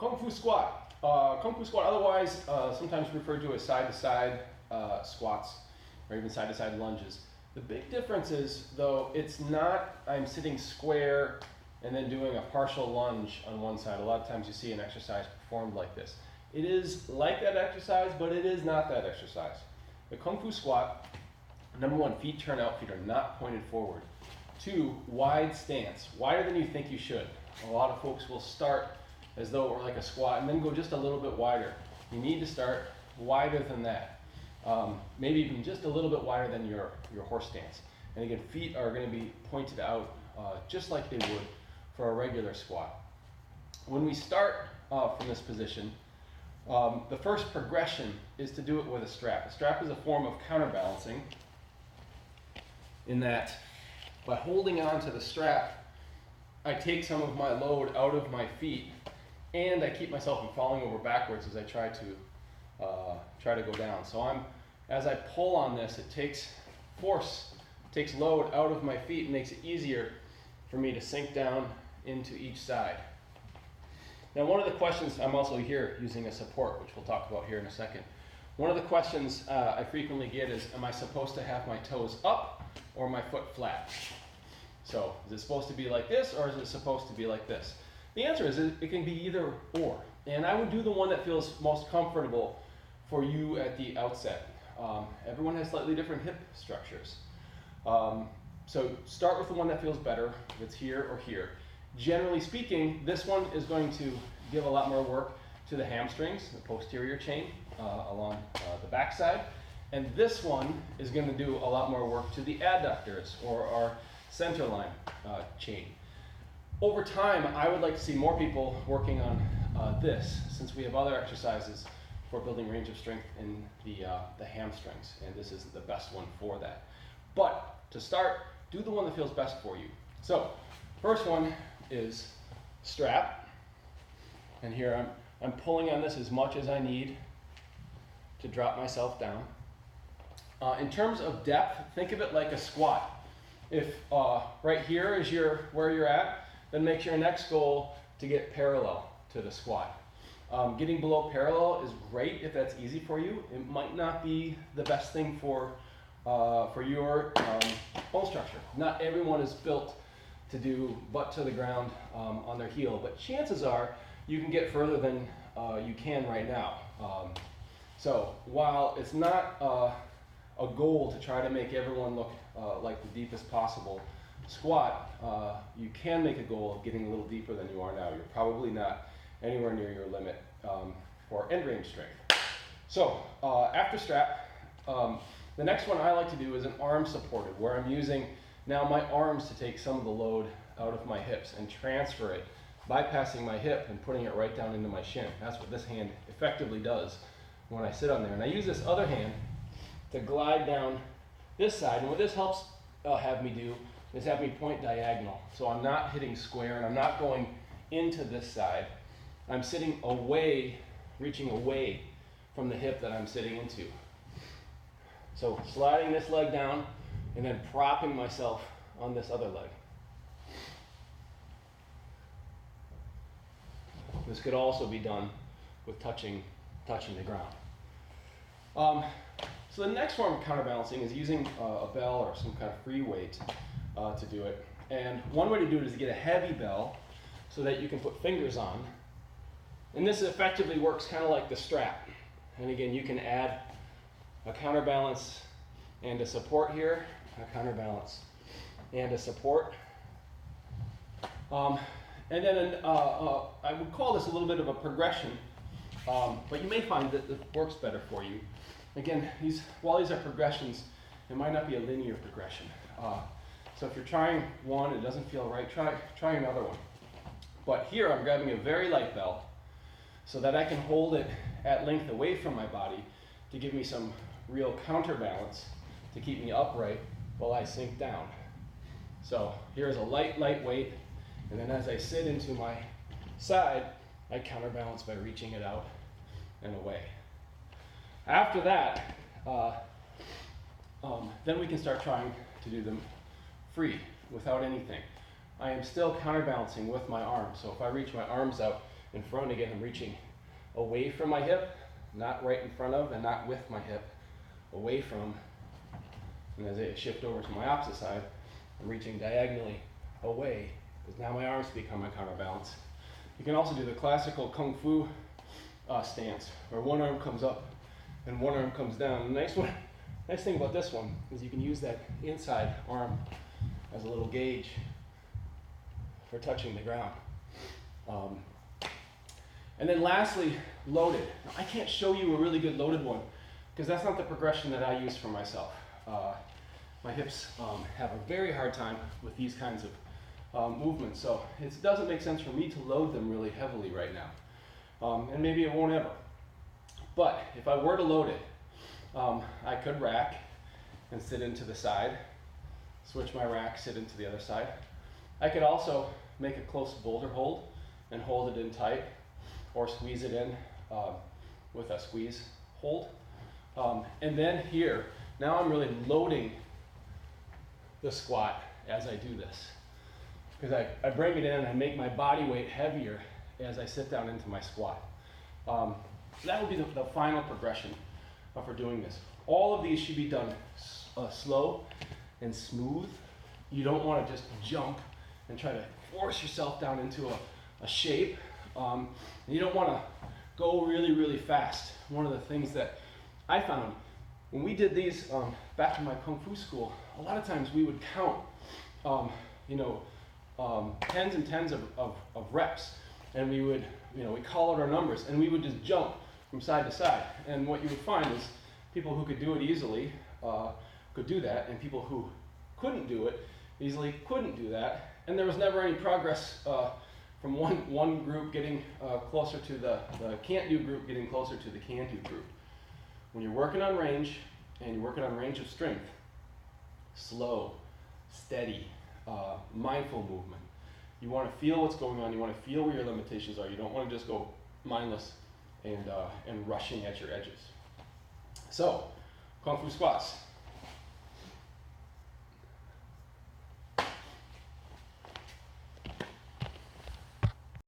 Kung Fu squat. Kung Fu squat, otherwise sometimes referred to as side-to-side squats or even side-to-side lunges. The big difference is, though, it's not I'm sitting square and then doing a partial lunge on one side. A lot of times you see an exercise performed like this. It is like that exercise, but it is not that exercise. The Kung Fu squat, number one, feet turn out, feet are not pointed forward. Two, wide stance, wider than you think you should. A lot of folks will start as though it were like a squat and then go just a little bit wider. You need to start wider than that. Maybe even just a little bit wider than your horse stance. And again, feet are going to be pointed out just like they would for a regular squat. When we start from this position, the first progression is to do it with a strap. A strap is a form of counterbalancing in that by holding on to the strap, I take some of my load out of my feet and I keep myself from falling over backwards as I try to go down. So as I pull on this, it takes force, takes load out of my feet and makes it easier for me to sink down into each side. Now, one of the questions, I'm also here using a support, which we'll talk about here in a second. One of the questions I frequently get is, am I supposed to have my toes up or my foot flat? So, is it supposed to be like this or is it supposed to be like this? The answer is it can be either or. And I would do the one that feels most comfortable for you at the outset. Everyone has slightly different hip structures. So start with the one that feels better, if it's here or here. Generally speaking, this one is going to give a lot more work to the hamstrings, the posterior chain along the backside. And this one is going to do a lot more work to the adductors or our center line chain. Over time, I would like to see more people working on this, since we have other exercises for building range of strength in the hamstrings, and this is the best one for that. But to start, do the one that feels best for you. So, first one is strap, and here I'm pulling on this as much as I need to drop myself down. In terms of depth, think of it like a squat. If right here is where you're at, then make your next goal to get parallel to the squat. Getting below parallel is great if that's easy for you. It might not be the best thing for your bone structure. Not everyone is built to do butt to the ground on their heel, but chances are you can get further than you can right now. So while it's not a goal to try to make everyone look like the deepest possible squat, you can make a goal of getting a little deeper than you are now. You're probably not anywhere near your limit for end range strength. So after strap, the next one I like to do is an arm supported, where I'm using now my arms to take some of the load out of my hips and transfer it, bypassing my hip and putting it right down into my shin. That's what this hand effectively does when I sit on there. And I use this other hand to glide down this side, and what this helps have me do is have me point diagonal. So I'm not hitting square and I'm not going into this side. I'm sitting away, reaching away from the hip that I'm sitting into. So sliding this leg down and then propping myself on this other leg. This could also be done with touching the ground. So the next form of counterbalancing is using a bell or some kind of free weight to do it. And one way to do it is to get a heavy bell so that you can put fingers on. And this effectively works kind of like the strap. And again, you can add a counterbalance and a support here, a counterbalance and a support. And then I would call this a little bit of a progression, but you may find that it works better for you. Again, while these are progressions, it might not be a linear progression. So if you're trying one and it doesn't feel right, try another one. But here I'm grabbing a very light bell so that I can hold it at length away from my body to give me some real counterbalance to keep me upright while I sink down. So here's a light weight, and then as I sit into my side, I counterbalance by reaching it out and away. After that, then we can start trying to do them free, without anything. I am still counterbalancing with my arms, so if I reach my arms out in front. Again, I'm reaching away from my hip, not right in front of and not with my hip, away from. And as I shift over to my opposite side, I'm reaching diagonally away, because now my arms become my counterbalance. You can also do the classical Kung Fu stance, where one arm comes up and one arm comes down. The nice thing about this one is you can use that inside arm as a little gauge for touching the ground. And then lastly, loaded. Now, I can't show you a really good loaded one, because that's not the progression that I use for myself. My hips have a very hard time with these kinds of movements, so it doesn't make sense for me to load them really heavily right now. And maybe it won't ever. But if I were to load it, I could rack and sit into the side, switch my rack, sit into the other side. I could also make a close boulder hold and hold it in tight, or squeeze it in with a squeeze hold. And then here, now I'm really loading the squat as I do this, because I bring it in and I make my body weight heavier as I sit down into my squat. That would be the final progression for doing this. All of these should be done slow and smooth. You don't want to just jump and try to force yourself down into a shape. And you don't want to go really, really fast. One of the things that I found when we did these back in my Kung Fu school, a lot of times we would count, tens and tens of reps, and we would, we call out our numbers, and we would just jump from side to side. And what you would find is people who could do it easily could do that, and people who couldn't do it easily couldn't do that. And there was never any progress from one group getting closer to the can't do group getting closer to the can do group. When you're working on range, and you're working on range of strength, slow, steady, mindful movement. You want to feel what's going on. You want to feel where your limitations are. You don't want to just go mindless and rushing at your edges. So, Kung Fu squats.